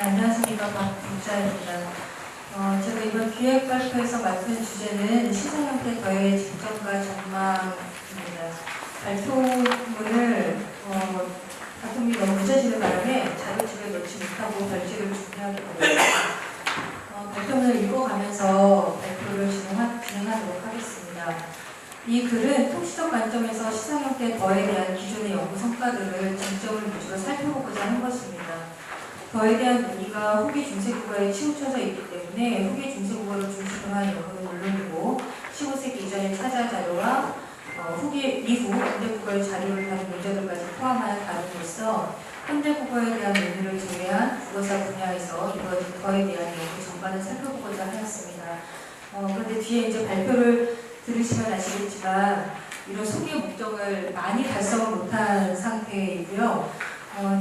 네, 안녕하십니까. 박국자입니다. 제가 이번 기획 발표에서 맡은 주제는 시장 형태 더의 쟁점과 전망입니다. 발표문을 발표문이 너무 늦어지는 바람에 자료집에 넣지 못하고 별지를 준비하게 되었습니다. 발표문을 읽어가면서 발표를 진행하도록 하겠습니다. 이 글은 통치적 관점에서 시장 형태 더에 대한 기존의 연구 성과들을 쟁점을 위주로 살펴보고자 한 것입니다. 더에 대한 논의가 후기 중세국어에 치우쳐져 있기 때문에 후기 중세국어를 중심으로 한 연구는 물론이고 15세기 이전의 차자 자료와 후기 이후 현대국어의 자료를 다룬 문제들까지 포함하는 다름으로써 현대국어에 대한 논의를 제외한 국어사 분야에서 이루어진 더에 대한 연구 전반을 살펴보고자 하였습니다. 그런데 뒤에 이제 발표를 들으시면 아시겠지만 이런 소개 목적을 많이 달성을 못한 상태이고요.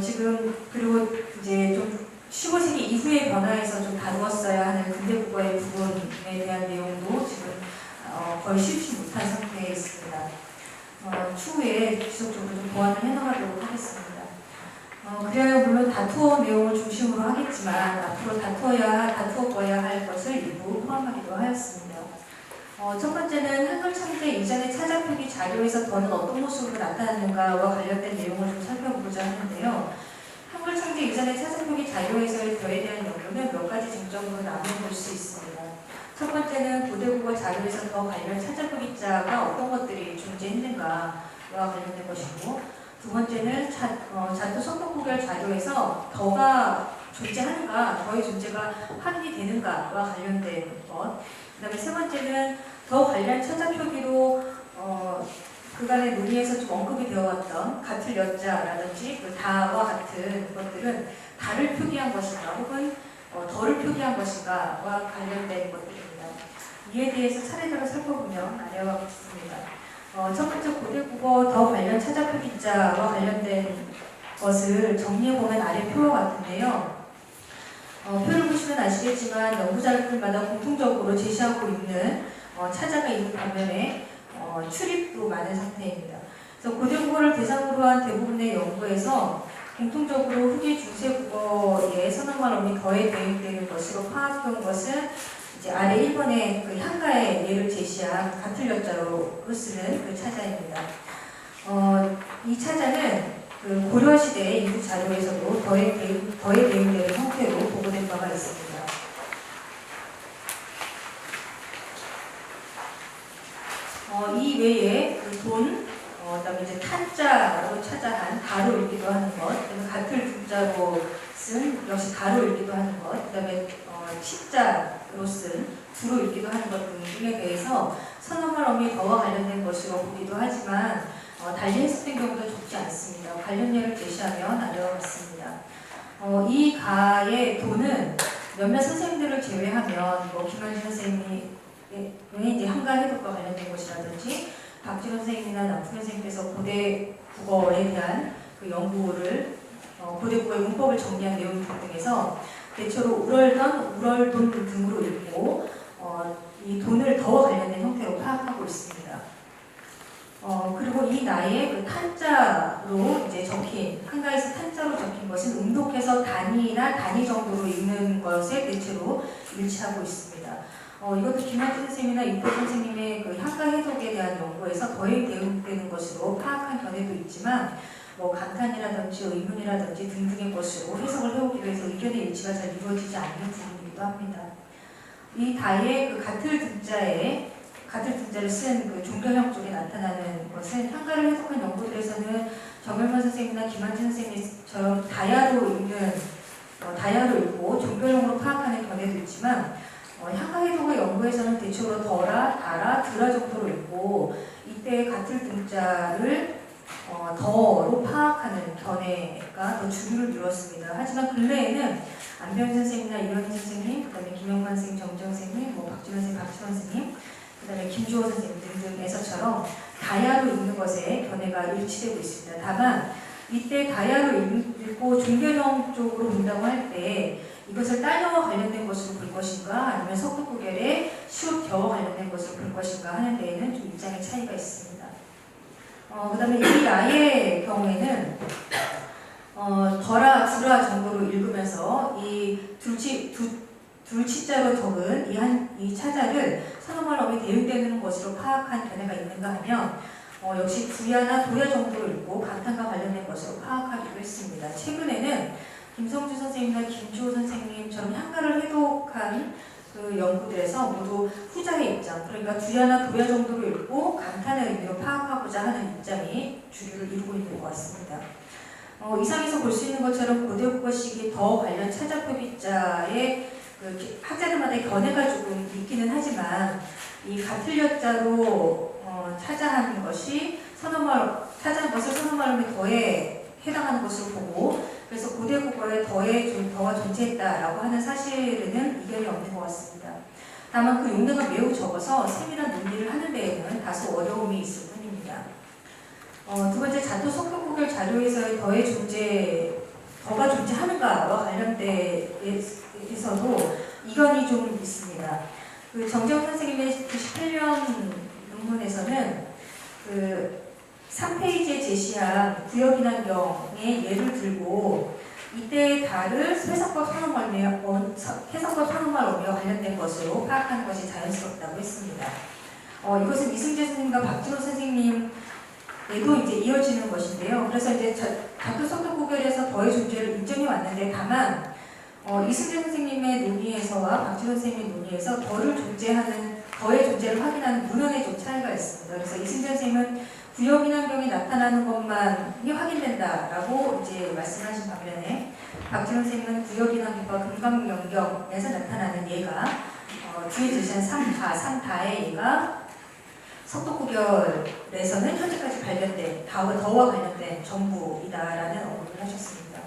지금 그리고 이제 좀 15세기 이후의 변화에서 좀 다루었어야 하는 근대국어의 부분에 대한 내용도 지금 거의 실지 못한 상태에 있습니다. 추후에 지속적으로 좀 보완을 해나가도록 하겠습니다. 그래야 물론 다투어 내용을 중심으로 하겠지만 앞으로 다투어봐야 할 것을 일부 포함하기도 하였습니다. 첫 번째는 한글 창제 이전의 차자표기 자료에서 더는 어떤 모습으로 나타났는가와 관련된 내용을 좀 살펴보고자 하는데요. 한글 창제 이전의 차자표기 자료에서의 더에 대한 연구는 몇 가지 쟁점으로 나눠볼 수 있습니다. 첫 번째는 고대국어 자료에서 더 관련 차자표기자가 어떤 것들이 존재했는가와 관련된 것이고, 두 번째는 자투 성격구별 자료에서 더가 존재하는가, 더의 존재가 확인이 되는가와 관련된 것. 그 다음에 세 번째는 더 관련 차자표기로 그간의 논의에서 좀 언급이 되어왔던 같을 여자라든지 그 다와 같은 것들은 다를 표기한 것인가 혹은 더를 표기한 것인가와 관련된 것들입니다. 이에 대해서 차례대로 살펴보면 아래와 같습니다. 첫 번째 고대국어 더 관련 차자표기자와 관련된 것을 정리해보면 아래 표와 같은데요. 표를 보시면 아시겠지만 연구자료들마다 공통적으로 제시하고 있는 차자가 있는 반면에 출입도 많은 상태입니다. 그래서 고대국어를 대상으로 한 대부분의 연구에서 공통적으로 후기 중세국어의 선언말 어미 더에 대응되는 것으로 파악한 것은 이제 아래 1번의 그 향가의 예를 제시한 같을 여자로 쓰는 그 차자입니다. 이 차자는 그 고려시대의 일부 자료에서도 더에 대응되는 형태로 보고된 바가 있습니다. 이 외에 그 돈, 그다음에 이제 탄자로 차자한 가로 읽기도 하는 것, 그다음에 같을 분자로 쓴 역시 가로 읽기도 하는 것, 그다음에 식자로 쓴 두로 읽기도 하는 것 등에 대해서 선언말 어미 더와 관련된 것으로 보기도 하지만 달리 해석된 경우도 적지 않습니다. 관련 예를 제시하면 아래와 같습니다. 이 가의 도는 몇몇 선생님들을 제외하면 김한진 선생님이 이제 한가 해독과 관련된 것이라든지 박지원 선생님이나 남풍 선생님께서 고대 국어에 대한 그 연구를 고대 국어의 문법을 정리한 내용 등에서 대체로 우럴던, 우럴돈 등으로 읽고 이 돈을 더와 관련된 형태로 파악하고 있습니다. 그리고 이 나이에 그 탄자로 이제 적힌, 한가에서 탄자로 적힌 것은 음독해서 단위나 단위 정도로 읽는 것에 대체로 일치하고 있습니다. 이것도 김한진 선생님이나 이포 선생님의 그 한가 해석에 대한 연구에서 더에 대응되는 것으로 파악한 견해도 있지만, 감탄이라든지 의문이라든지 등등의 것으로 해석을 해오기로 해서 의견의 일치가 잘 이루어지지 않는 부분이기도 합니다. 이 다의 그 같을 등자를 쓴 그 종결형 쪽에 나타나는 것은 한가를 해석한 연구들에서는 정열만 선생님이나 김한진 선생님처럼 다야로 읽고 종결형으로 파악하는 견해도 있지만 한가 해석의 연구에서는 대체로 더라, 다라, 드라 정도로 읽고 이때 같을 등자를 더로 파악하는 견해가 더 주류를 이루었습니다. 하지만 근래에는 안병희 선생님이나 이현희 선생님, 그 다음에 김영만 선생님, 정정 선생님, 박지원 선생님, 박지원 선생님, 그 다음에 김주호 선생님 등등에서처럼 다야로 읽는 것에 견해가 일치되고 있습니다. 다만 이때 다야로 읽고 종결형 쪽으로 본다고 할 때 이것을 따녀와 관련된 것으로 볼 것인가 아니면 석극구결의 시옷겨와 관련된 것으로 볼 것인가 하는 데에는 좀 입장의 차이가 있습니다. 그 다음에 이 나의 경우에는 더라, 두라 정도로 읽으면서 이 둘치자로 적은 이 차자를 선어말 어미 대응되는 것으로 파악한 견해가 있는가 하면 역시 두야나 도야 정도로 읽고 감탄과 관련된 것으로 파악하기도 했습니다. 최근에는 김성주 선생님이나 김주호 선생님처럼 한글을 해독한 그 연구들에서 모두 후자의 입장, 그러니까 두야나 도야 정도로 읽고 감탄의 의미로 파악하고자 하는 입장이 주류를 이루고 있는 것 같습니다. 이상에서 볼 수 있는 것처럼 고대국어식이 더 관련 차자표기자의 그 학자들마다의 견해가 조금 있기는 하지만 이 가틀려자로 차자하는 것이 차자한 것을 선어말음의 더에 해당하는 것으로 보고 그래서 고대국어의 더가 존재했다라고 하는 사실에는 이견이 없는 것 같습니다. 다만 그 용례가 매우 적어서 세밀한 논의를 하는 데에는 다소 어려움이 있을 뿐입니다. 두 번째, 자토 석교구별 자료에서의 더가 존재하는가와 관련돼서도 이견이 좀 있습니다. 그 정재훈 선생님의 98년 논문에서는 그 3페이지에 제시한 구역인환경의 예를 들고 이때의 달을 해석과 선어말어미와 관련된 것으로 파악하는 것이 자연스럽다고 했습니다. 이것은 이승재 선생님과 박준호 선생님에도 이제 이어지는 것인데요. 그래서 이제 자토 석교구별에서 더의 존재를 인정해 왔는데 다만 이승재 선생님의 논의에서와 박준호 선생님의 논의에서 더의 존재를 확인하는 문헌에 좀 차이가 있습니다. 그래서 이승재 선생님은 구역인환경이 나타나는 것만이 확인된다라고 이제 말씀하신 반면에 박준호 선생님은 구역인환경과 금강명경에서 나타나는 예가 뒤에 제시한 3다의 예가 석도구별에서는 현재까지 발견된 더와 관련된 전부이다라는 언급을 하셨습니다.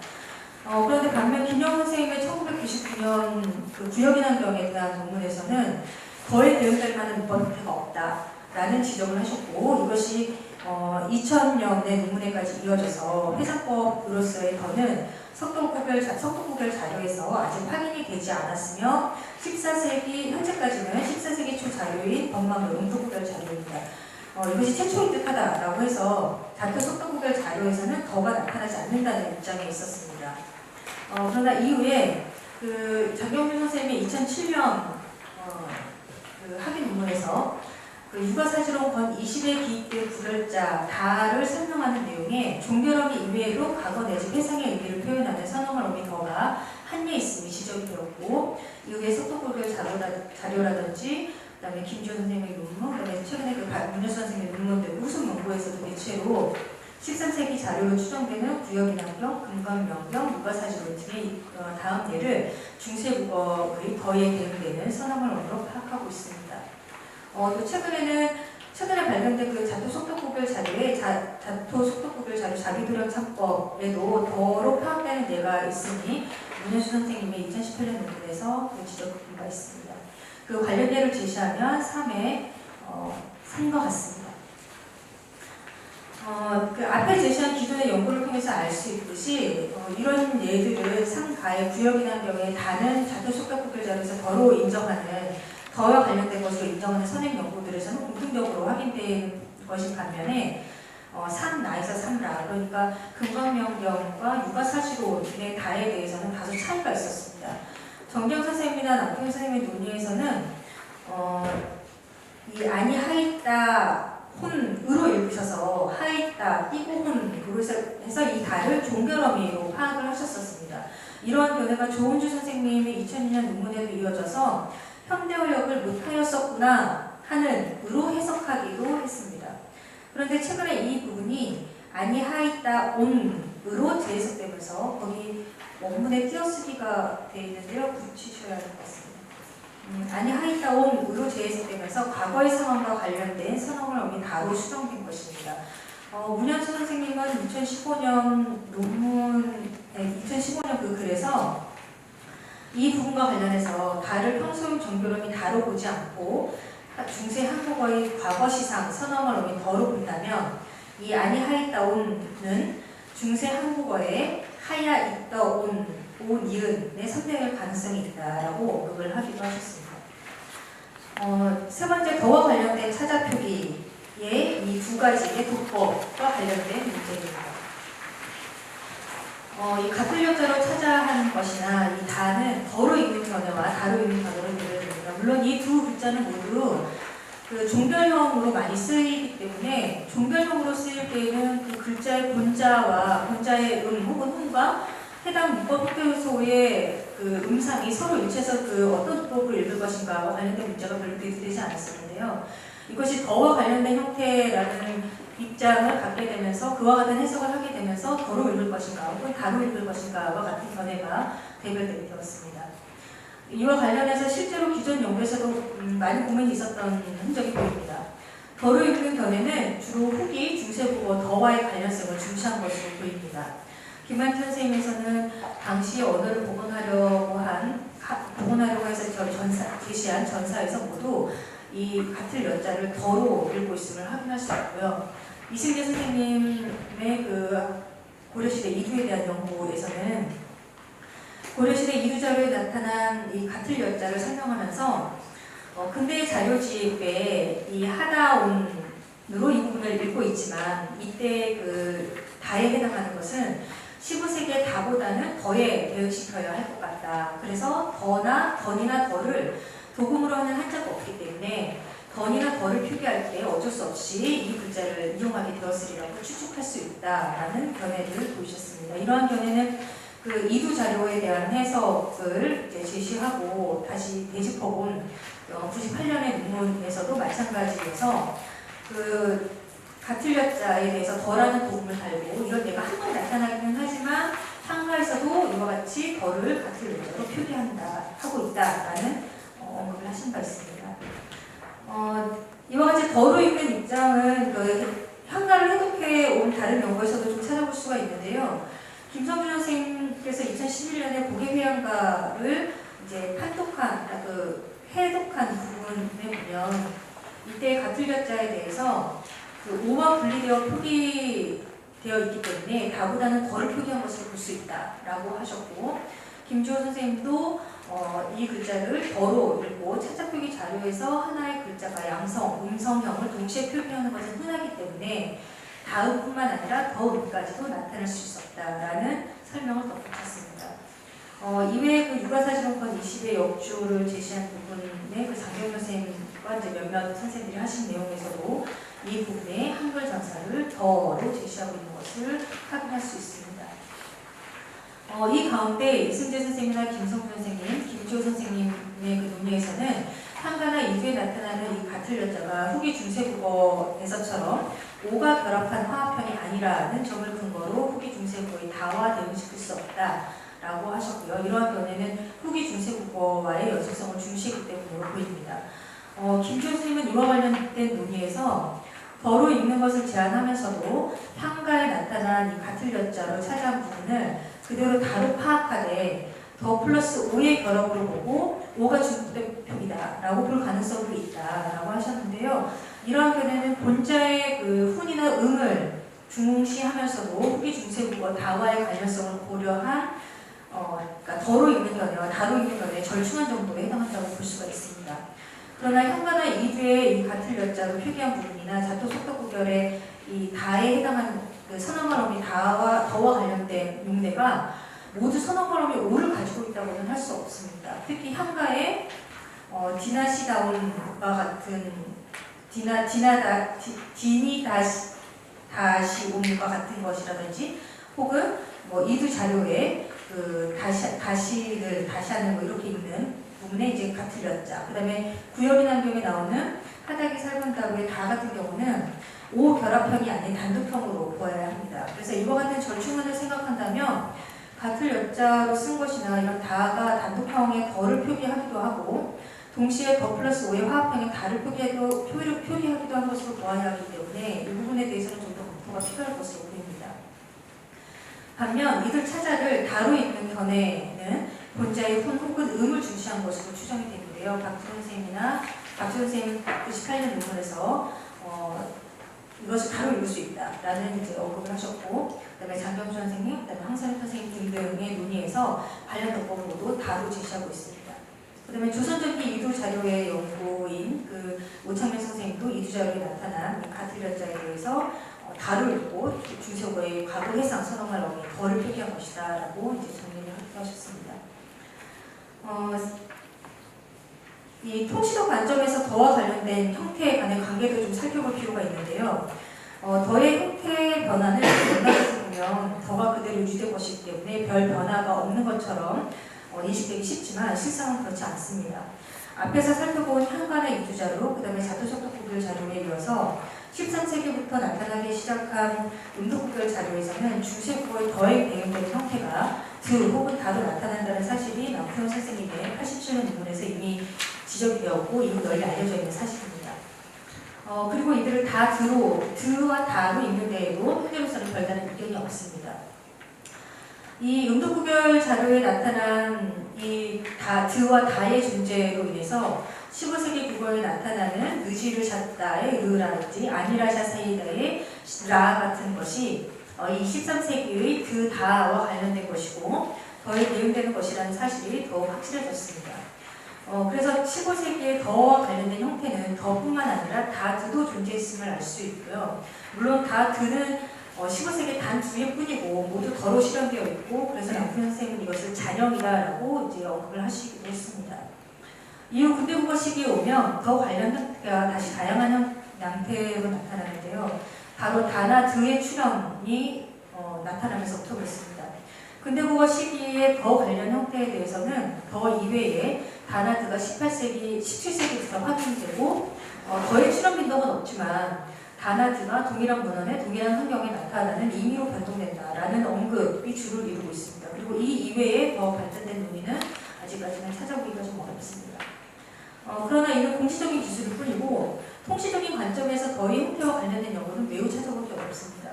그런데 반면 김영훈 선생님의 1999년 그 구역인환경에 대한 논문에서는 더에 대응될 만한 문헌태가 없다라는 지적을 하셨고 이것이 2000년의 논문에까지 이어져서 회상법으로서의 더는 석도구별 자료에서 아직 확인이 되지 않았으며 14세기 현재까지는 14세기 초 자료인 법망 영도구별 자료입니다. 이것이 최초인 듯하다라고 해서 자토 석도구별 자료에서는 더가 나타나지 않는다는 입장에 있었습니다. 그러나 이후에 그 장경준 선생님의 2007년 그 학위 논문에서 그 육아사지론 권 20의 기입된 구별자 다를 설명하는 내용에 종결어미 이외에도 과거 내지 회상의 의미를 표현하는 선어말 어미 더가 한예 있음이 지적이 되었고 이후에 석도구별 자료라든지 그다음에 김주호 선생님의 논문, 그다음에 최근에 그 문효수 선생님의 논문들 우수 연구에서도 대체로 13세기 자료로 추정되는 구역인환경, 금강명경, 육아사지론 등의 다음 예를 중세국어의 더에 대응되는 선어말 어미로 파악하고 있습니다. 또 최근에 발견된 그 자토 속도구별 자료에 자토 속도구별 자료 자기도령 창법에도 더로 파악되는 예가 있으니 문현수 선생님의 2018년 논문에서 그 지적한 바 있습니다. 그 관련 예를 제시하면 3의 3과 같습니다. 그 앞에 제시한 기존의 연구를 통해서 알 수 있듯이 이런 예들은 상가의 구역인환경의 다는 자토 속도구별 자료에서 더로 인정하는 더와 관련된 것으로 인정하는 선행 연구들에서는 공통적으로 확인된 것인 반면에 3나에서 3라 그러니까 금강명경과 육아사지론의 다에 대해서는 다소 차이가 있었습니다. 정경 선생님이나 남경 선생님의 논의에서는 이 아니 하있다 혼으로 읽으셔서 하있다 띄고 혼으로 해서 이 다를 종결어미로 파악을 하셨었습니다. 이러한 견해가 조은주 선생님의 2002년 논문에도 이어져서 현대어역을 못하였었구나 하는 으로 해석하기도 했습니다. 그런데 최근에 이 부분이 아니하있다 온으로 재해석되면서 거기 원문에 띄어쓰기가 되어 있는데요. 붙이셔야 할 것 같습니다. 아니하있다 온으로 재해석되면서 과거의 상황과 관련된 선어말 어미 다로 수정된 것입니다. 문현수 선생님은 2015년 그 글에서 이 부분과 관련해서 다를 평소용 정교름이 다로 보지 않고 중세 한국어의 과거시상 선어말 어미 더로 본다면 이 아니하있다 온은 중세 한국어의 하야 있다 온 니은의 선택의 가능성이 있다라고 언급을 하기도 하셨습니다. 세 번째, 더와 관련된 차자표기의 이 두 가지의 도법과 관련된 문제입니다. 이 가톨력자로 차자하는 것이나 이 다는 더 견해와 다루 있는 견해를 대별됩니다. 물론 이 두 글자는 모두 그 종별형으로 많이 쓰이기 때문에 종별형으로 쓰일 때에는 그 글자의 본자와 본자의 혹은 훈과 해당 문법 효소의 그 음상이 서로 일치해서 그 어떤 문법을 읽을 것인가와 관련된 문제가 별로 대두되지 않았었는데요. 이것이 더와 관련된 형태라는 입장을 갖게 되면서 그와 같은 해석을 하게 되면서 더로 읽을 것인가 혹은 다로 읽을 것인가와 같은 견해가 대별되게 되었습니다. 이와 관련해서 실제로 기존 연구에서도 많이 고민이 있었던 흔적이 보입니다. 더로 읽는 견해는 주로 후기 중세국어 더와의 관련성을 중시한 것으로 보입니다. 김한태 선생님께서는 당시 언어를 복원하려고 해서 제시한 전사에서 모두 이 같을 여자를 더로 읽고 있음을 확인할 수 있고요. 이승재 선생님의 그 고려시대 이두에 대한 연구에서는 고려시대 이두 자료에 나타난 이 같을 여자를 설명하면서 근대의 자료집에 이 하다온으로 이 부분을 읽고 있지만 이때 그 다에 해당하는 것은 15세기의 다보다는 더에 대응시켜야 할 것 같다. 그래서 더나 던이나 더를 도금으로 하는 한자가 없기 때문에 던이나 더를 표기할 때 어쩔 수 없이 이 글자를 이용하게 되었으리라고 추측할 수 있다라는 견해를 보이셨습니다. 이러한 견해는 그 이두 자료에 대한 해석을 이제 제시하고 다시 되짚어본 98년의 논문에서도 마찬가지여서 그 같을 여자에 대해서 더라는 도금을 달고 이런 예가 한 번 나타나기는 하지만 한가에서도 이와 같이 더를 같을 여자로 하고 있다라는 언급을 하신 바 있습니다. 이와 같이 더로 읽는 입장은 그 한가를 해독해 온 다른 연구에서도 좀 찾아볼 수가 있는데요. 김성준 선생님께서 2011년에 고개회양가를 이제 해독한 부분에 보면 이때 같을 여자에 대해서 그 오와 분리되어 표기되어 있기 때문에 다보다는 더를 표기한 것을 볼 수 있다라고 하셨고 김주호 선생님도 이 글자를 더로 읽고 차자표기 자료에서 하나의 글자가 양성, 음성형을 동시에 표기하는 것은 흔하기 때문에 다음뿐만 아니라 더음까지도 나타날 수 있었다라는 설명을 덧붙였습니다. 이외에 그 육아사실원권 20의 역주를 제시한 부분에 그 장경 선생님과 이제 몇몇 선생님들이 하신 내용에서도 이 부분에 한글 전사를 더로 제시하고 있는 것을 확인할 수 있습니다. 이 가운데 이승재 선생님이나 김성준 선생님, 김주호 선생님의 그 논의에서는 한가나 이두에 나타나는 이 같을 여자가 후기 중세국어에서처럼 오가 결합한 화합형이 아니라는 점을 근거로 후기 중세국어의 다와 대응시킬 수 없다라고 하셨고요. 이러한 견해는 후기 중세국어와의 연속성을 중시했기 때문으로 보입니다. 김주호 선생님은 이와 관련된 논의에서 더로 읽는 것을 제안하면서도 한가에 나타난 이 같을 여자로 차지한 부분을 그대로 다로 파악하되 더 플러스 오의 결합으로 보고 오가 중복된 표기다라고 볼 가능성도 있다라고 하셨는데요. 이러한 견해는 본자의 그 훈이나 응을 중시하면서도 후기 중세국어 다와의 관련성을 고려한 그러니까 더로 읽는 견해와 다로 읽는 견해의 절충한 정도에 해당한다고 볼 수가 있습니다. 그러나 현가나 이두의 이 같을 여자로 표기한 부분이나 자토 속도구별의 이 다에 해당하는 그 선언말음이 다와 더와 관련된 용례가 모두 선언말음이 오를 가지고 있다고는 할 수 없습니다. 특히 현가의 디나시다온과 같은 디니다시온과 같은 것이라든지 혹은 뭐 이두 자료에 그 다시하는 뭐 이렇게 있는 부분에 이제 같을 여자, 그 다음에 구역인환경에 나오는 하닥이 살건다루의 다 같은 경우는 오 결합형이 아닌 단독형으로 보아야 합니다. 그래서 이와 같은 절충안을 생각한다면 같을 여자로 쓴 것이나 이런 다가 단독형의 더를 표기하기도 하고 동시에 더 플러스 오의 화합형의 다를 표기하기도 한 것으로 보아야 하기 때문에 이 부분에 대해서는 좀 더 검토가 필요할 것으로 보입니다. 반면 이들 차자를 다로 읽는 견해는 본자의 훈 혹은 음을 중시한 것으로 추정이 되는데요. 박주 선생님 98년 논문에서 이것을 다로 읽을 수 있다라는 이제 언급을 하셨고, 그다음에 장경수 선생님, 그다음에 황선익 선생님 등등의 논의에서 관련 덕법으로도 다로 제시하고 있습니다. 그다음에 조선전기 이두 자료의 연구인 그 오창민 선생님도 이두 자료에 나타난 같을 여자에 대해서 다로 읽고 중세국어의 과거 해상 선언말 어미 더를 표기한 것이다라고 이제 정리를 하셨습니다. 이 통치적 관점에서 더와 관련된 형태에 관한 관계도 좀 살펴볼 필요가 있는데요. 더의 형태 변화는 맥락에서 보면 더가 그대로 유지될 것이기 때문에 별 변화가 없는 것처럼 인식되기 쉽지만 실상은 그렇지 않습니다. 앞에서 살펴본 현관의 이두자료, 그 다음에 자토속도구별 자료에 이어서 13세기부터 나타나기 시작한 음도구별 자료에서는 중세국어의 더에 대응되는 형태가 드 혹은 다로 나타난다는 사실이 남태원 선생님의 87년 논문에서 이미 지적이 되었고 이미 널리 알려져 있는 사실입니다. 그리고 이들을 다 드와 다로 읽는 데에도 현대로서는 별다른 의견이 없습니다. 이 음도구별 자료에 나타난 이 드와 다의 존재로 인해서 15세기 국어에 나타나는 느지르 샤다의 르라든지 아니라샤 사이다의 라 같은 것이 이 13세기의 드, 다와 관련된 것이고 더에 대응되는 것이라는 사실이 더욱 확실해졌습니다. 그래서 15세기의 더와 관련된 형태는 더뿐만 아니라 다, 드도 존재했음을 알 수 있고요. 물론 다, 드는 15세기 단 두 개뿐이고 모두 더로 실현되어 있고 그래서 남편 선생님은 이것을 잔영이다라고 이제 언급을 하시기도 했습니다. 이후 근대국어 시기에 오면 더 관련 형태가 다시 다양한 양태로 나타나는데요. 바로 다나 드의 출현이 나타나면서부터 그렇습니다. 근대국어 시기의 더 관련 형태에 대해서는 더 이외에 다나 드가 18세기, 17세기부터 확인되고 더의 출현 빈도는 없지만 다나 드가 동일한 문헌에 동일한 환경에 나타나는 임의로 변동된다라는 언급이 주를 이루고 있습니다. 그리고 이 이외에 더 발전된 논의는 아직까지는 찾아보기가 좀 어렵습니다. 그러나 이는 공시적인 기술일 뿐이고 통시적인 관점에서 더의 형태와 관련된 연구는 매우 찾아보기 어렵습니다.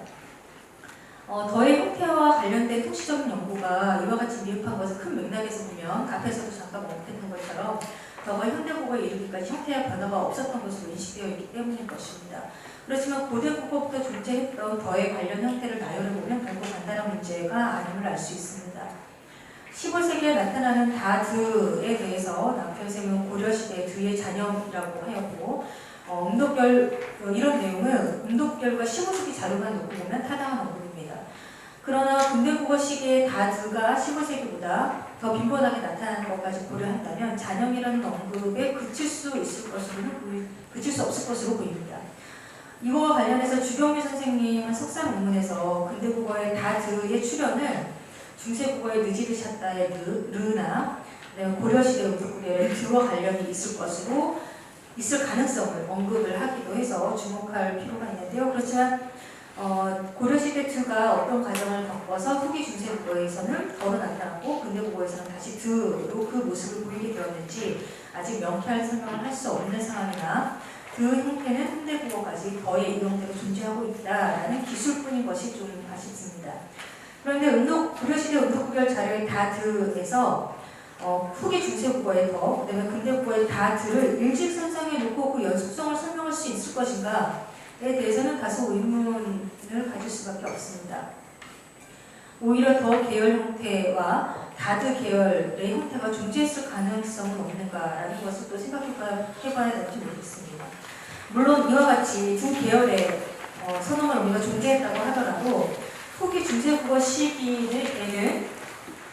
더의 형태와 관련된 통시적인 연구가 이와 같이 미흡한 것을 큰 맥락에서 보면 앞에서도 잠깐 언급했던 것처럼 더가 현대국어에 이르기까지 형태의 변화가 없었던 것으로 인식되어 있기 때문인 것입니다. 그렇지만 고대국어부터 존재했던 더의 관련 형태를 나열해보면 결국 간단한 문제가 아님을 알 수 있습니다. 15세기에 나타나는 다, 드에 대해서 남편 선생님은 고려시대 드의 잔영이라고 하였고 음독별 이런 내용은 음독별과 15세기 자료만 놓고 보면 타당한 언급입니다. 그러나 근대국어 시기에 다, 드가 15세기보다 더 빈번하게 나타나는 것까지 고려한다면 잔영이라는 언급에 그칠 수 없을 것으로 보입니다. 이거와 관련해서 주경미 선생님은 석사 논문에서 근대국어의 다, 드의 출현을 중세국어의 느지르 샤다의 르나 고려시대 음독구별의 드와 관련이 있을 가능성을 언급을 하기도 해서 주목할 필요가 있는데요. 그렇지만 고려시대 드가 어떤 과정을 겪어서 후기 중세국어에서는 더로 나타나고 근대국어에서는 다시 드로 그 모습을 보이게 되었는지 아직 명쾌한 설명을 할 수 없는 상황이나 그 형태는 현대국어까지 더의 이 형태로 존재하고 있다라는 기술뿐인 것이 좀 아쉽습니다. 그런데 고려시대 음독구별 자료의 다, 드에서 후기 중세국어의 더, 그다음에 근대국어의 다, 드를 일직선상에 놓고 그 연속성을 설명할 수 있을 것인가에 대해서는 다소 의문을 가질 수밖에 없습니다. 오히려 더 계열 형태와 다드 계열의 형태가 존재했을 가능성은 없는가라는 것을 또 생각해봐야 될지 모르겠습니다. 물론 이와 같이 두 계열의 선언을 우리가 존재했다고 하더라도 후기 중세국어 시기에는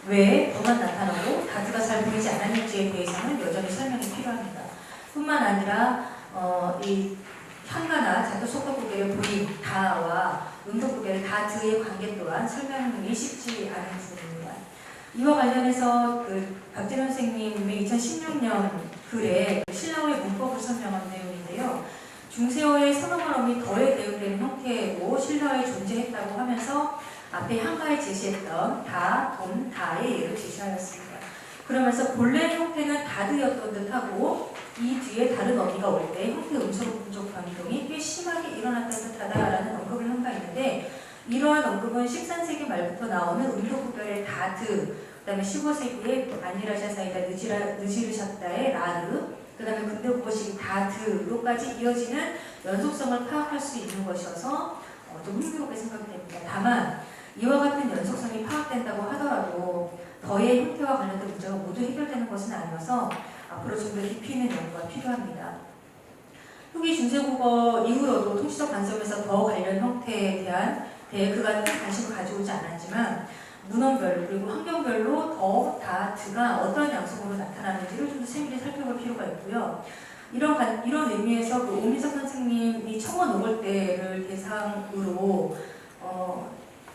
왜 더만 나타나고 다드가 잘 보이지 않았는지에 대해서는 여전히 설명이 필요합니다. 뿐만 아니라 이 현가나 자토속도구별의 보임 다와 음도구별의 다, 드의 관계 또한 설명이 쉽지 않은 부분입니다. 이와 관련해서 박재현 선생님의 2016년 글에 신라어의 문법을 설명한 내용인데요. 중세어의 선어문어미 더에 대응되는 형태로 신라어에 존재했다고 하면서 앞에 한가에 제시했던 다, 돔, 다의 예를 제시하였습니다. 그러면서 본래 형태는 다드였던 듯하고 이 뒤에 다른 어미가 올 때 형태 음소부족 변동이 꽤 심하게 일어났던 듯하다라는 언급을 한 바 있는데 이러한 언급은 13세기 말부터 나오는 음도구별의 다드, 그 다음에 15세기의 아니라샤 사이다 느지르 샤다의 라르, 그 다음에 근대국어식 다드로까지 이어지는 연속성을 파악할 수 있는 것이어서 좀 흥미롭게 생각이 됩니다. 다만 이와 같은 연속성이 파악된다고 하더라도 더의 형태와 관련된 문제가 모두 해결되는 것은 아니어서 앞으로 좀 더 깊이 있는 연구가 필요합니다. 후기 중세국어 이후로도 통시적 관점에서 더 관련 형태에 대한 그간 큰 관심을 가져오지 않았지만 문헌별로 그리고 환경별로 더, 다, 드가 어떤 양식으로 나타나는지 나타나는지를 좀 더 세밀히 살펴볼 필요가 있고요. 이런 의미에서 그 오민석 선생님이 청원 5월대를 대상으로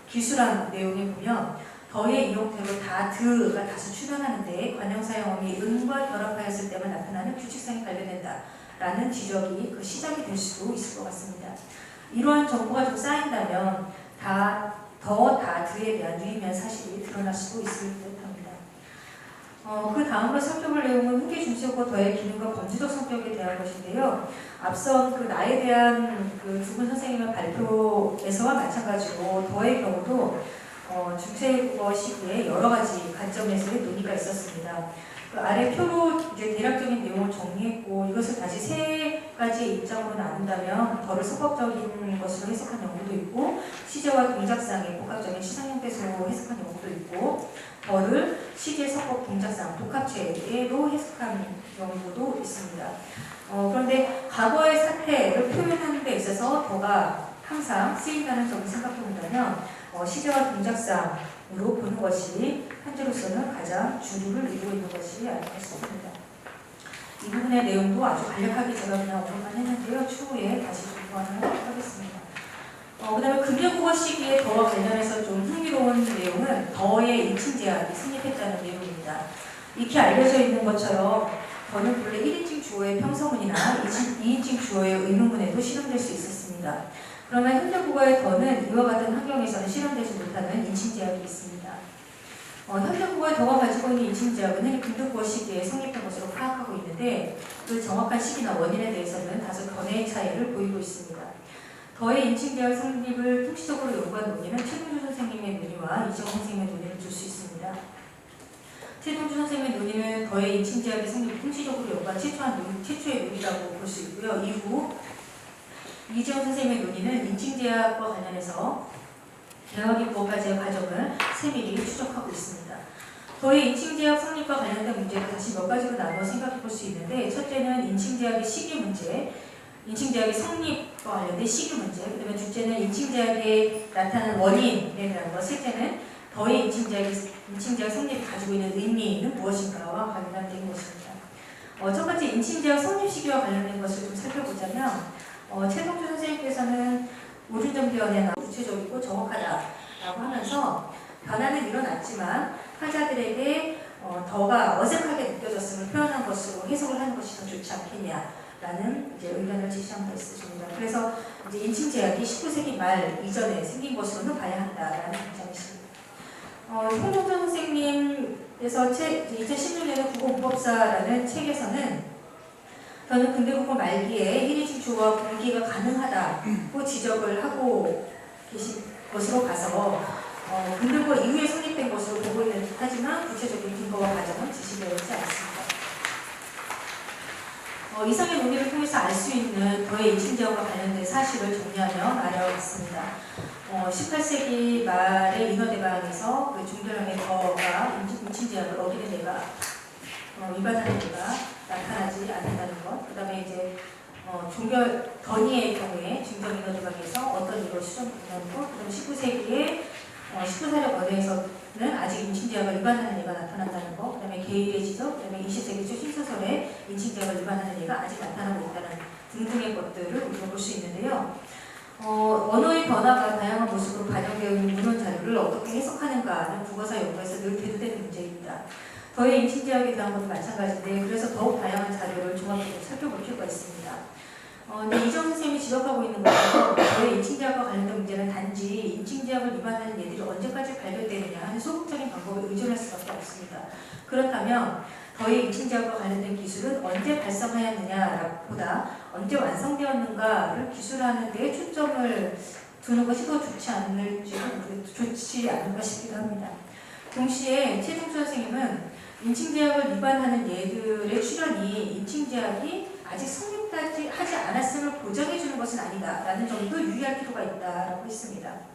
기술한 내용에 보면 더의 이용태로 가 다수 출현하는데 관형사용어미 은과 결합하였을 때만 나타나는 규칙성이 발견된다라는 지적이 그 시작이 될 수도 있을 것 같습니다. 이러한 정보가 좀 쌓인다면 드에 대한 유의미한 사실이 드러날 수도 있을 듯합니다. 그 다음으로 살펴볼 내용은 훈계 중시효과 더의 기능과 범죄적 성격에 대한 것인데요. 앞선 그 나에 대한 그 두 분 선생님의 발표에서와 마찬가지로 더의 경우도 중세국어 시기에 여러 가지 관점에서의 논의가 있었습니다. 그 아래 표로 이제 대략적인 내용을 정리했고 이것을 다시 세 가지의 입장으로 나눈다면 더를 서법적인 것으로 해석한 연구도 있고 시제와 동작상의 복합적인 시상 형태로 해석한 연구도 있고 더를 시제, 서법, 동작상, 독합체로 해석한 연구도 있습니다. 그런데 과거의 사태를 표현하는 데 있어서 더가 항상 쓰인다는 점을 생각해 본다면 시제와 동작상으로 보는 것이 현재로서는 가장 주류를 이루고 있는 것이 아닐까 싶습니다. 이 부분의 내용도 아주 간략하게 제가 그냥 언급만 했는데요. 추후에 다시 좀 보완을 하도록 하겠습니다. 그 다음에 근대국어 시기에 더와 관련해서 좀 흥미로운 내용은 더의 인칭제약이 성립했다는 내용입니다. 익히 알려져 있는 것처럼 더는 본래 1인칭 주어의 평서문이나 2인칭 주어의 의문문에도 실험될 수 있었습니다. 그러나 현대국어의 더는 이와 같은 환경에서는 실험되지 못하는 인칭제약이 있습니다. 현대국어의 더가 가지고 있는 인칭제약은 흔히 근대국어 시기에 성립한 것으로 파악하고 있는데 그 정확한 시기나 원인에 대해서는 다소 견해의 차이를 보이고 있습니다. 더의 인칭제약 성립을 통시적으로 연구한 논의는 최동주 선생님의 논의와 이정훈 선생님의 논의를 줄 수 있습니다. 최동주 선생님의 논의는 더의 인칭제약의 성립을 통시적으로 연구한 최초의 논의라고 볼 수 있고요. 이후 이재훈 선생님의 논의는 인칭제약과 관련해서 개혁입법까지의 과정을 세밀히 추적하고 있습니다. 더의 인칭제약 성립과 관련된 문제를 다시 몇 가지로 나누어 생각해 볼 수 있는데 첫째는 인칭제약의 시기 문제, 인칭제약의 성립과 관련된 시기 문제, 그 다음에 둘째는 인칭제약에 나타나는 원인에 대한 것, 셋째는 더의 인칭제약 성립이 가지고 있는 의미는 무엇인가와 관련된 것입니다. 첫 번째 인칭제약 성립 시기와 관련된 것을 좀 살펴보자면 최동주 선생님께서는 오준정변에는 구체적이고 정확하다라고 하면서 변화는 일어났지만 환자들에게 더가 어색하게 느껴졌음을 표현한 것으로 해석을 하는 것이 더 좋지 않겠냐라는 이제 의견을 제시한 바 있으십니다. 그래서 이제 인칭제약이 19세기 말 이전에 생긴 것으로는 봐야 한다라는 입장이십니다. 홍종전 선생님께서 2016년에 국어문법사라는 책에서는 저는 근대국어 말기에 1인칭 주어와 분기가 가능하다고 지적을 하고 계신 것으로 봐서 근대국어 이후에 성립된 것으로 보고 있는 듯하지만 구체적인 근거와 과정은 제시되어 있지 않습니다. 이상의 논의를 통해서 알 수 있는 더의 인칭제약과 관련된 사실을 정리하면 아래와 같습니다. 18세기 말의 인어대방에서 종결형의 더가 인칭제약을 어기는 예가 위반하는 예가 나타나지 않는다는 것, 그 다음에 이제 종결 던의의 경우에 중정인어대방에서 어떤 일로 수정된다는 것, 그 다음에 19세기에 19사례 원에서는 아직 인칭제약을 위반하는 예가 나타난다는 것, 그 다음에 개일의 지적, 그 다음에 20세기 초 신서설에 인칭제약을 위반하는 예가 아직 나타나고 있다는 등등의 것들을 우리가 볼 수 있는데요. 언어의 변화가 다양한 모습으로 반영되어 있는 문헌 자료를 어떻게 해석하는가는 국어사 연구에서 늘 대두되는 문제입니다. 더의 인칭제약에 대한 것도 마찬가지인데 그래서 더욱 다양한 자료를 종합적으로 살펴볼 필요가 있습니다. 이정 선생님이 지적하고 있는 것처럼 더의 인칭제약과 관련된 문제는 단지 인칭제약을 위반하는 예들이 언제까지 발견되느냐 하는 소극적인 방법에 의존할 수밖에 없습니다. 그렇다면 더의 인칭제약과 관련된 기술은 언제 발성하였느냐 보다 언제 완성되었는가를 기술하는 데 초점을 두는 것이 더 좋지 않을까 싶기도 합니다. 동시에 최종수 선생님은 인칭제약을 위반하는 예들의 출현이 인칭제약이 아직 성립하지 않았음을 보장해주는 것은 아니다라는 점도 유의할 필요가 있다라고 했습니다.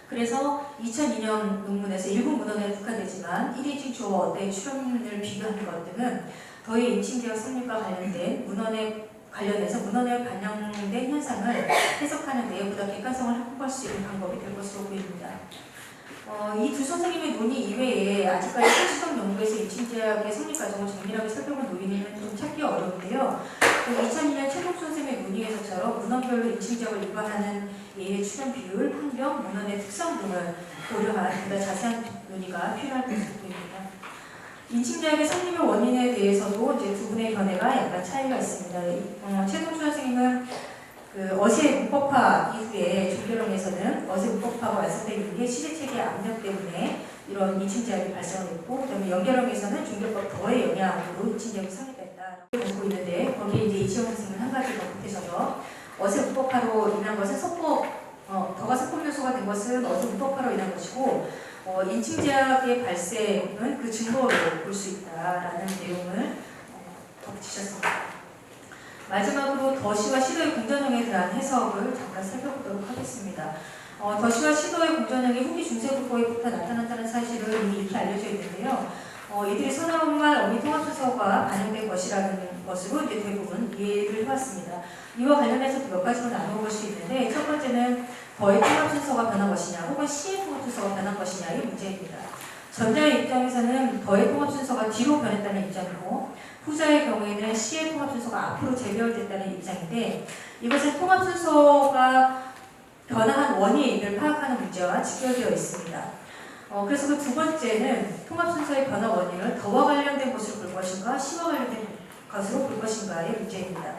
그래서 2002년 논문에서 일부 문헌에 국한되지만 1인칭 주어와 어때의 출현을 비교하는 것 등은 더의 인칭제약 성립과 관련된 문헌에 반영된 현상을 해석하는 데 보다 객관성을 확보할 수 있는 방법이 될 것으로 보입니다. 이 두 선생님의 논의 이외에 아직까지 실시성 연구에서 인칭제약의 성립 과정을 정밀하게 살펴본 논의는 좀 찾기 어려운데요. 2002년 최동수 선생님의 논의에서처럼 문헌별로 인칭제약을 일반하는 예의 출현 비율, 환경, 문헌의 특성 등을 고려한 보다 자세한 논의가 필요할 것으로 보입니다. 인칭제약의 성립의 원인에 대해서도 이제 두 분의 견해가 약간 차이가 있습니다. 최동수 선생님은 어세 문법화 이후에 종결론에서는 어세 문법화가 완성되어 있는 게 시대체계의 압력 때문에 이런 인칭제약이 발생했고, 그다음에 연결론에서는 종결법 더의 영향으로 인칭제약이 성립됐다 보고 있는데, 거기에 이제 이시영 선생님은 한 가지 더 보태셔서 어세 문법화로 인한 것은 더가 서법 요소가 된 것은 어세 문법화로 인한 것이고, 인칭제약의 발생은 그 증거로 볼 수 있다라는 내용을 덧붙이셨습니다. 마지막으로 더시와 시도의 공전형에 대한 해석을 잠깐 살펴보도록 하겠습니다. 더시와 시도의 공전형이 후기 중세국어에부터 나타났다는 사실은 이미 이렇게 알려져 있는데요. 이들이 서나음말 어미 통합순서가 반영된 것이라는 것으로 이제 대부분 이해를 해왔습니다. 이와 관련해서 몇 가지로 나눠볼 수 있는데, 첫 번째는 더의 통합순서가 변한 것이냐, 혹은 시의 통합순서가 변한 것이냐의 문제입니다. 전자의 입장에서는 더의 통합순서가 뒤로 변했다는 입장이고, 후자의 경우에는 시의 통합순서가 앞으로 재배열됐다는 입장인데, 이것은 통합순서가 변화한 원인을 파악하는 문제와 직결되어 있습니다. 그래서 그 두 번째는 통합순서의 변화 원인을 더와 관련된 것으로 볼 것인가, 시와 관련된 것으로 볼 것인가의 문제입니다.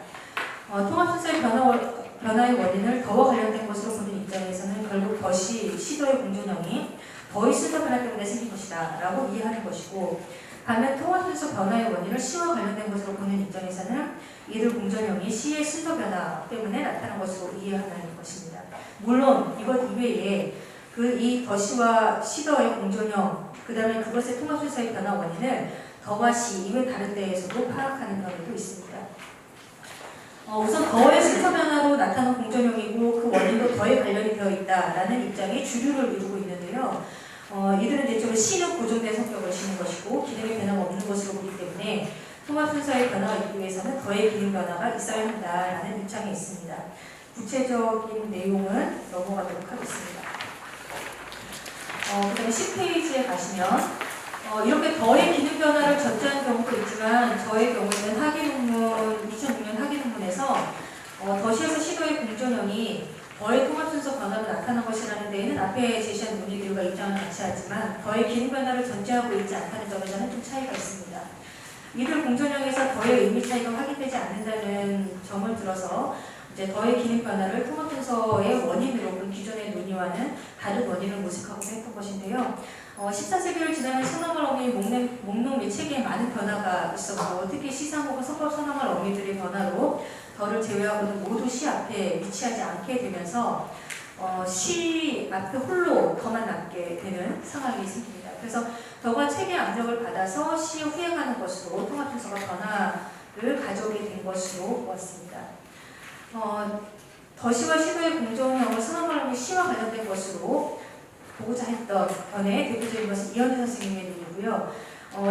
통합순서의 변화의 원인을 더와 관련된 것으로 보는 입장에서는 결국 더시, 시도의 공존형이 더의 순서 변화 때문에 생긴 것이다 라고 이해하는 것이고, 반면 통합순서 변화의 원인을 시와 관련된 것으로 보는 입장에서는 이들 공전형이 시의 순서 변화 때문에 나타난 것으로 이해하는 것입니다. 물론 이것 이외에 이 더시와 시더의 공전형, 그 다음에 그것의 통합순서의 변화 원인을 더와 시 이외 다른 데에서도 파악하는 경우도 있습니다. 우선 더의 순서 변화로 나타난 공전형이고 그 원인도 더에 관련이 되어 있다라는 입장이 주류를 이루고 있는데요. 이들은 대체로 시는 고정된 성격을 지닌 것이고 기능의 변화가 없는 것으로 보기 때문에 통합순서의 변화가 있기 위해서는 더의 기능 변화가 있어야 한다라는 입장이 있습니다. 구체적인 내용은 넘어가도록 하겠습니다. 그 다음에 10페이지에 가시면 이렇게 더의 기능 변화를 전제한 경우도 있지만 저의 경우에는 학예논문 2006년 학예논문에서 더시에서 시도의 공전형이 더의 통합순서 변화로 나타난 것이라는 데에는 앞에 제시한 논의들과 입장을 같이 하지만 더의 기능 변화를 전제하고 있지 않다는 점에서는 좀 차이가 있습니다. 이들 공전형에서 더의 의미 차이가 확인되지 않는다는 점을 들어서 이제 더의 기능 변화를 통합순서의 원인으로 본 기존의 논의와는 다른 원인을 모색하고 했던 것인데요. 14세기를 지나는 서나말 어미 목록 및 체계에 많은 변화가 있었고, 특히 시상 혹은 서법 서나말 어미들의 변화로 더를 제외하고는 모두 시 앞에 위치하지 않게 되면서 시 앞에 홀로 더만 남게 되는 상황이 생깁니다. 그래서 더가 체계 압력을 받아서 시에 후행하는 것으로 통합순서가 변화를 가져오게 된 것으로 보았습니다. 더시와 시도의 공정형을 서나말 시와 관련된 것으로 보고자 했던 견해의 대표적인 것은 이현주 선생님의 논의고요.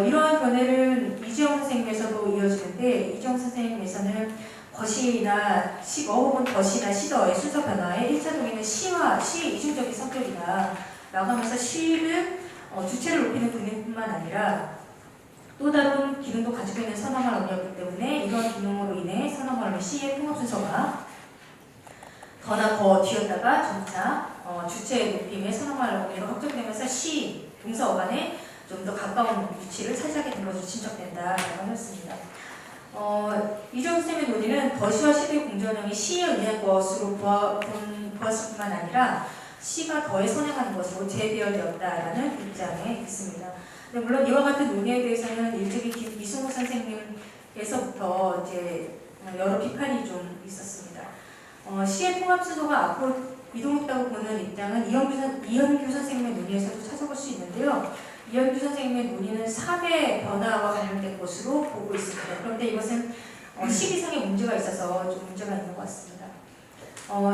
이러한 견해를 이지영 선생님에서도 이어지는데, 이지영 선생님에서는 거시나 시거 혹은 더시나 시더의 순서 변화에 1차 동의는 시의 이중적인 성격이다 라고 하면서 시는 주체를 높이는 기능뿐만 아니라 또 다른 기능도 가지고 있는 서나말 어미였기 때문에 이런 기능으로 인해 서나말 어미 시의 통합순서가 더나 더 뒤였다가 점차 주체의 높임의 서나말 어미로 확정되면서 시, 동사 어간에 좀 더 가까운 위치를 차지하게 된 것으로 짐작된다라고 하였습니다. 이정 선생님의 논의는 더시와 시도의 공전형이 시에 의한 것으로 보았을 뿐만 아니라 시가 더에 선행하는 것으로 재배열되었다라는 입장에 있습니다. 물론 이와 같은 논의에 대해서는 일찍이 이승우 선생님께서부터 이제 여러 비판이 좀 있었습니다. 시의 통합순서가 앞으로 이동했다고 보는 입장은 이현규 선생님의 논의에서도 찾아볼 수 있는데요. 이현규 선생님의 논의는 3의 변화와 관련된 것으로 보고 있습니다. 그런데 이것은 시기상의 문제가 있어서 좀 문제가 있는 것 같습니다.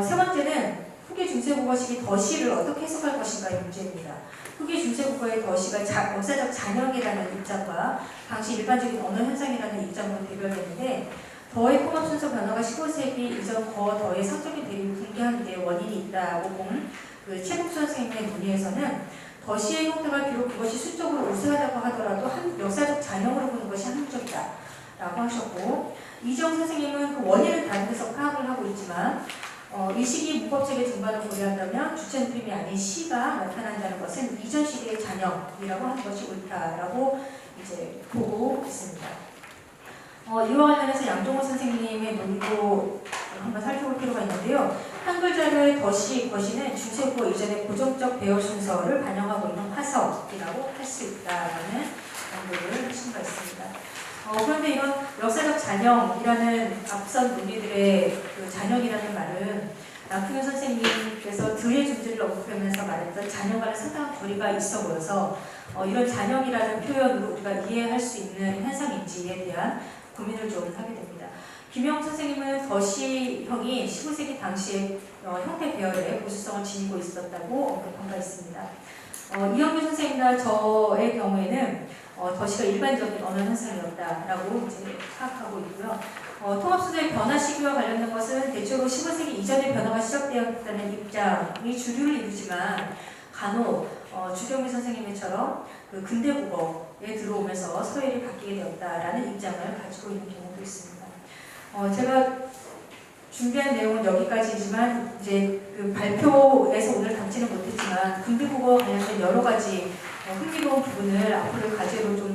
세 번째는 후기 중세국어식이 더시를 어떻게 해석할 것인가의 문제입니다. 후기 중세국어의 더시가 역사적 잔영이라는 입장과 당시 일반적인 언어 현상이라는 입장으로 대별되는데, 더의 통합순서 변화가 15세기 이전 더의 성적인 대립을 붕괴하는 데 원인이 있다고 본 그 최동수 선생님의 논의에서는 더시의 형태가 비록 그것이 수적으로 우세하다고 하더라도 역사적 잔영으로 보는 것이 합리적이다 라고 하셨고, 이정 선생님은 그 원인을 다른 데서 파악을 하고 있지만 이 시기 문법체계 증반을 고려한다면 주체 느낌이 아닌 시가 나타난다는 것은 이전 시대의 잔영이라고 하는 것이 옳다라고 이제 보고 있습니다. 이와 관련해서 양종호 선생님의 논리도 한번 살펴볼 필요가 있는데요. 한글 자료의 더시, 거시는 주체구어 이전의 고정적 배열 순서를 반영하고 있는 화석이라고 할 수 있다라는 연구를 하신 바 있습니다. 그런데 이런 역사적 잔영이라는 앞선 논리들의 그 잔영이라는 말은 남풍현 선생님께서 드의 존재를 언급하면서 말했던 잔영과는 상당한 거리가 있어 보여서 이런 잔영이라는 표현으로 우리가 이해할 수 있는 현상인지에 대한 고민을 좀 하게 됩니다. 김영 선생님은 더시형이 15세기 당시에 형태 배열에 보수성을 지니고 있었다고 언급한 바 있습니다. 이영규 선생님과 저의 경우에는 더시가 일반적인 언어 현상이었다라고 이제 파악하고 있고요. 통합소재의 변화 시기와 관련된 것은 대체로 15세기 이전에 변화가 시작되었다는 입장이 주류를 이루지만 간혹 주경미 선생님처럼 그 근대 국어에 들어오면서 서열이 바뀌게 되었다라는 입장을 가지고 있는 경우도 있습니다. 제가 준비한 내용은 여기까지지만 이제 그 발표에서 오늘 담지는 못했지만 근대 국어 관련된 여러 가지 흥미로운 부분을 앞으로 과제로 좀